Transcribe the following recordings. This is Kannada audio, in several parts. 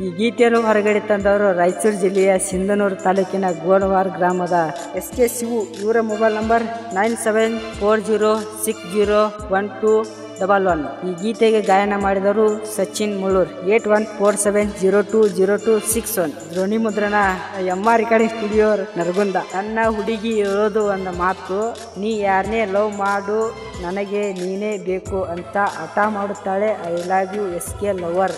ಈ ಗೀತೆಯನ್ನು ಹೊರಗಡೆ ತಂದವರು ರಾಯಚೂರು ಜಿಲ್ಲೆಯ ಸಿಂಧನೂರು ತಾಲೂಕಿನ ಗೋಣವಾರ ಗ್ರಾಮದ SK ಶಿವು. ಇವರ ಮೊಬೈಲ್ ನಂಬರ್ 9740601211. ಈ ಗೀತೆಗೆ ಗಾಯನ ಮಾಡಿದವರು ಸಚಿನ್ ಮುಳ್ಳೂರ್. 8147020261. ಧ್ವನಿ ಮುದ್ರಣ MR ರೆಕಾರ್ಡಿಂಗ್ ಸ್ಟುಡಿಯೋ ನರಗುಂದ. ನನ್ನ ಹುಡುಗಿ ಹೇಳೋದು ಒಂದು ಮಾತು, ನೀ ಯಾರನ್ನೇ ಲವ್ ಮಾಡು ನನಗೆ ನೀನೇ ಬೇಕು ಅಂತ ಹಠ ಮಾಡುತ್ತಾಳೆ. I love you SK lover.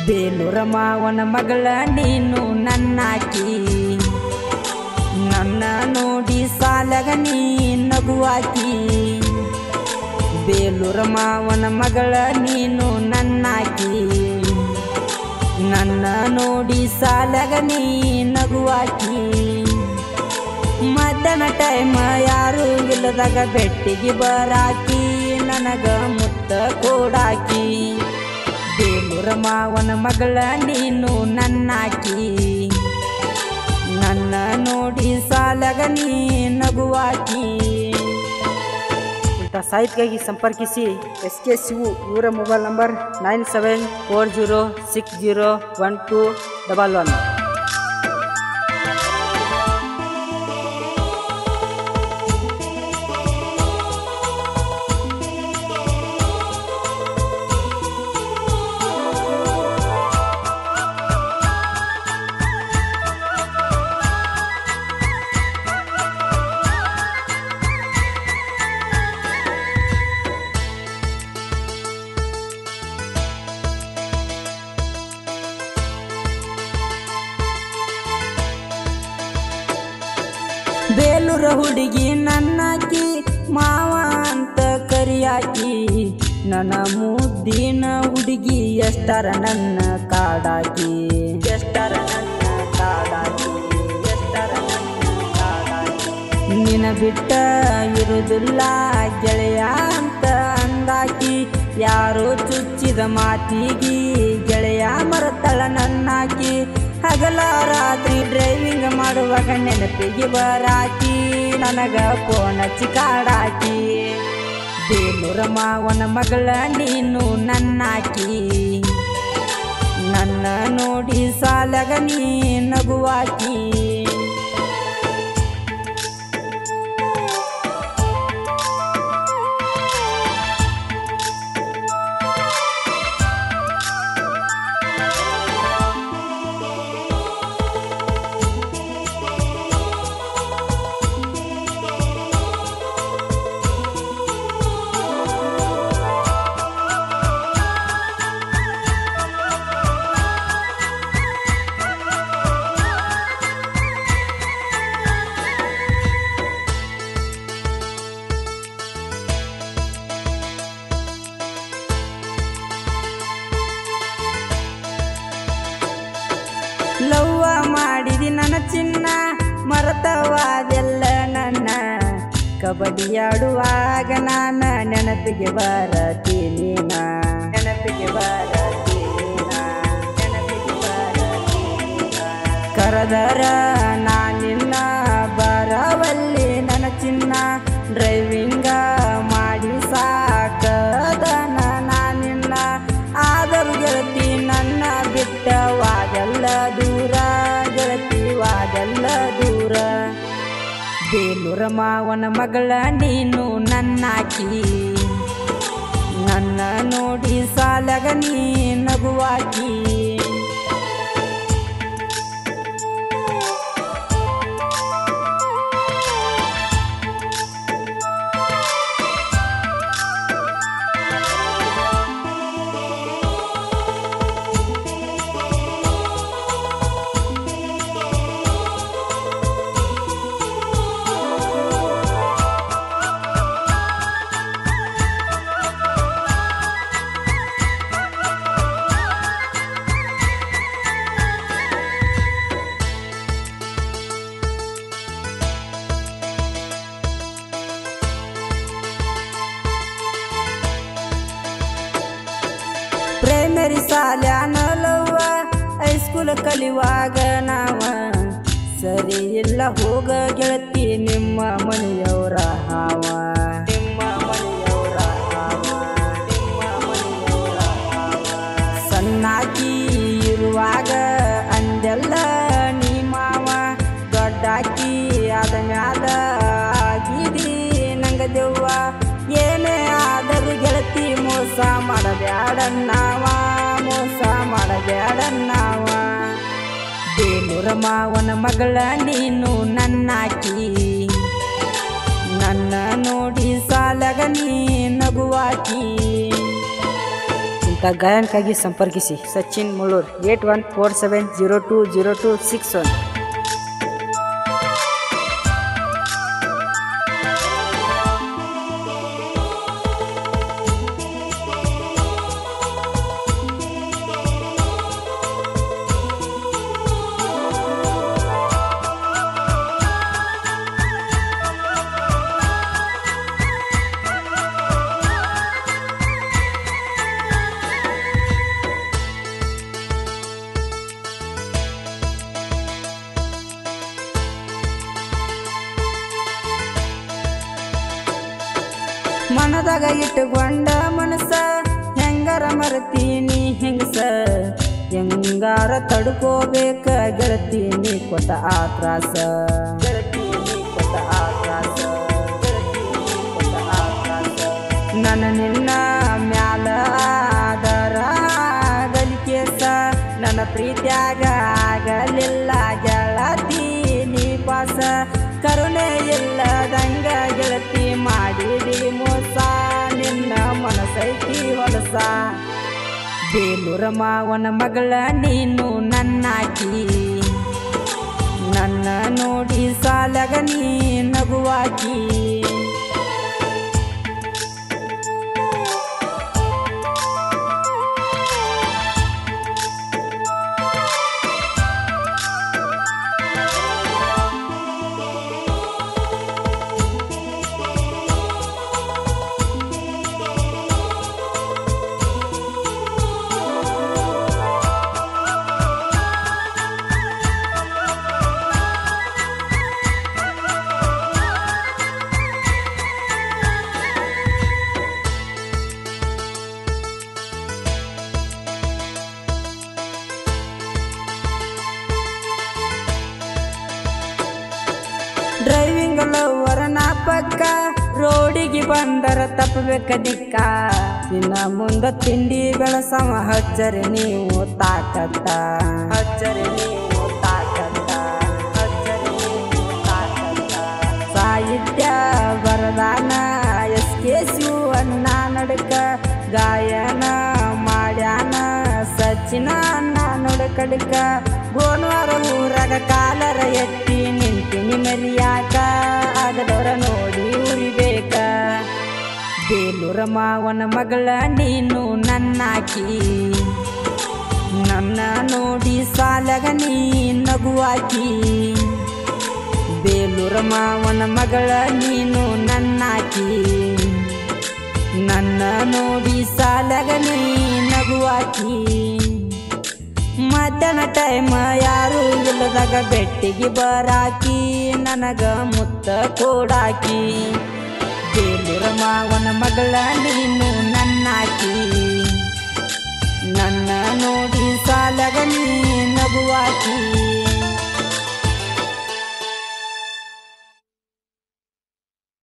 ಬೇಲೂರ ಮಾವನ ಮಗಳ ನೀನು ನನ್ನಾಕಿ, ನನ್ನ ನೋಡಿ ಸಾಲಗ ನೀ ನಗುವಾಕಿ. ಬೇಲೂರ ಮಾವನ ಮಗಳ ನೀನು ನನ್ನಾಕಿ, ನನ್ನ ನೋಡಿ ಸಾಲಗ ನೀ ನಗುವಾಕಿ. ಮಧ್ಯಾಹ್ನ ಟೈಮ್ ಯಾರು ಇಲ್ಲದಾಗ ಬೆಟ್ಟಿಗೆ ಬರಾಕಿ, ನನಗ ಮುತ್ತ ಕೊಡಾಕಿ. ಬೇಲೂರ ಮಾವನ ಮಗಳ ನೀನು ನನ್ನಾಕಿ, ನನ್ನ ನೋಡಿ ಸಾಲಗ ನೀ ನಗುವಾಕಿ. ಇಂಥ ಸಾಹಿತ್ಯಕ್ಕಾಗಿ ಸಂಪರ್ಕಿಸಿ SK ಶಿವು. ಇವರ ಮೊಬೈಲ್ ನಂಬರ್ 9740601211. ಬೇಲೂರ ಹುಡುಗಿ ನನ್ನಾಕಿ, ಮಾವ ಅಂತ ಕರಿಯಾಕಿ. ನನ್ನ ಮುದ್ದಿನ ಹುಡುಗಿ ಎಷ್ಟರ ನನ್ನ ಕಾಡಾಕಿ, ಎಷ್ಟರ ನನ್ನ ಕಾಡಾಕಿ, ಎಷ್ಟರ ನನ್ನ ಕಾಡಾಕಿ. ನಿನ್ನ ಬಿಟ್ಟ ಇರುವುದಿಲ್ಲ ಗೆಳೆಯ ಅಂತ ಅಂದಾಕಿ. ಯಾರೋ ಚುಚ್ಚಿದ ಮಾತಿಗಿ ಗೆಳೆಯ ಮರತಳ ನನ್ನಾಕಿ. ಹಗಲ ರಾತ್ರಿ ಡ್ರೈವಿಂಗ್ ಮಾಡುವಾಗ ನೆನಪಿಗೆ ಬರಾಕಿ, ನನಗ ಫೋನ್ ಹಚ್ಚಿ ಕಾಡಾಕಿ. ಬೇಲೂರ ಮಾವನ ಮಗಳ ನೀನು ನನ್ನಾಕಿ, ನನ್ನ ನೋಡಿ ಸಾಲಗ ನೀ ನಗುವಾಕಿ. ಲವ್ವ ಮಾಡಿದಿ ನನ್ನ ಚಿನ್ನ, ಮರತವಾದೆಲ್ಲ ನನ್ನ. ಕಬಡ್ಡಿ ಆಡುವಾಗ ನಾನ ನೆನಪಿಗೆ ಬರತೀನಿ, ನೆನಪಿಗೆ ಬರತೀನಿ, ನೆನಪಿಗೆ ಬರತೀನಿ. ಕರದರ ನಾನಿನ್ನ ಬರವಲ್ಲಿ ನನ್ನ ಚಿನ್ನ, ಡ್ರೈವಿಂಗ ಮಾಡಿ ಸಾಕದನ ನಾನಿನ್ನ. ಆದರೂ ಗೆಳತಿ ನನ್ನ ಬಿಟ್ಟವಾಗೆಲ್ಲ ದೂರ, ಗೆಳತಿವಾಗೆಲ್ಲ ದೂರ. ಬೇಲೂರ ಮಾವನ ಮಗಳ ನೀನು ನನ್ನಾಕಿ, ನನ್ನ ನೋಡಿ ಸಾಲಗ ನೀ ನಗುವಾಕಿ. ಪ್ರೈಮರಿ ಶಾಲ್ಯಾನಲವ್ವ ಹೈಸ್ಕೂಲ್ ಕಲಿಯುವಾಗ ನಾವ ಸರಿ ಇಲ್ಲ ಹೋಗ ಗೆಳತಿ ನಿಮ್ಮ ಮನೆಯವರ ಹಾವ ಸಣ್ಣಾಕಿ ಇರುವಾಗ ಅಂದೆಲ್ಲ ನೀ ಮಾವ ದೊಡ್ಡಾಕಿ ಆದ ಮ್ಯಾಲ ಆಗಿದಿ ನಂಗ ದೆವ್ವ ಏನೇ ಆದರೂ ಗೆಳತಿ ಮೋಸ ಮಾಡಬ್ಯಾಡನ್ನಾವ ಮೋಸ ಮಾಡಬ್ಯಾಡನ್ನಾವ ಬೇಲೂರ ಮಾವನ ಮಗಳ ನೀನು ನನ್ನಾಕಿ ನನ್ನ ನೋಡಿ ಸಾಲಗ ನೀ ನಗುವಾಕಿ ಇಂಥ ಗಾಯನಕ್ಕಾಗಿ ಸಂಪರ್ಕಿಸಿ ಸಚಿನ್ ಮುಳ್ಳೂರ್ 8147020261 ಮನದಾಗ ಇಟ್ಟುಕೊಂಡ ಮನಸ ಹೆಂಗಾರ ಮರತೀನಿ ಹೆಂಗಸ ಹೆಂಗಾರ ತಡ್ಕೋಬೇಕ ಗೆಳತೀನಿ ಕೊಟ್ಟ ಆತ್ರಾಸ ನನ್ನ ನಿನ್ನ ಮ್ಯಾಲ ಆದರ ಗಲಿಕೇಸ ನನ್ನ ಪ್ರೀತ್ಯಾಗ ಆಗಲಿಲ್ಲ ಗೆಳತಿ ನೀ ಪಾಸ ಕರುಣೆ ಇಲ್ಲದಂಗ ಗೆಳತಿ ಮಾಡಿದಿ ಮೋಸ ನಿನ್ನ ಮನಸೈತಿ ಹೊಲಸ ಬೇಲೂರ ಮಾವನ ಮಗಳ ನೀನು ನನ್ನಾಕಿ ನನ್ನ ನೋಡಿ ಸಾಲಗ ನೀ ನಗುವಾಕಿ ಡ್ರೈವಿಂಗ್ ಲವರನ ಪಕ್ಕ ರೋಡಿಗೆ ಬಂದರ ತಪ್ಪಬೇಕ ದಿಕ್ಕ ಇನ್ನ ಮುಂದ ತಿಂಡಿ ಬೆಳಸವ ಹಚ್ಚರಿ ನೀವು ತಾಕತ್ತ ಸಾಹಿತ್ಯ ಬರದಾನ SK ಶಿವಣ್ಣ ನಡಕ ಗಾಯನ ಮಾಡ್ಯಾನ ಸಚಿನ ಅಣ್ಣ ನಡಕಡಕ ಗೋನ್ವಾರ ಊರಾಗ ಕಾಲರ ಎತ್ತಿ ನಿಂತಿನಿ ಮರಿಯಾಕ ಆಗದವರ ನೋಡಿ ಉರಿಬೇಕ ಬೇಲೂರ ಮಾವನ ಮಗಳ ನೀನು ನನ್ನಾಕಿ ನನ್ನ ನೋಡಿ ಸಾಲಗ ನೀ ನಗುವಾಕಿ ಬೇಲೂರ ಮಾವನ ಮಗಳ ನೀನು ನನ್ನಾಕಿ ನನ್ನ ನೋಡಿ ಸಾಲಗ ನೀ ನಗುವಾಕಿ ಮಧ್ಯಾಹ್ನ ಟೈಮ್ ಯಾರು ಇಲ್ಲದಾಗ ಬೆಟ್ಟಿಗೆ ಬರಾಕಿ ನನಗ ಮುತ್ತ ಕೊಡಾಕಿ ಬೇಲೂರ ಮಾವನ ಮಗಳ ನೀನು ನನ್ನಾಕಿ ನನ್ನ ನೋಡಿ ಸಾಲಗ ನೀ ನಗುವಾಕಿ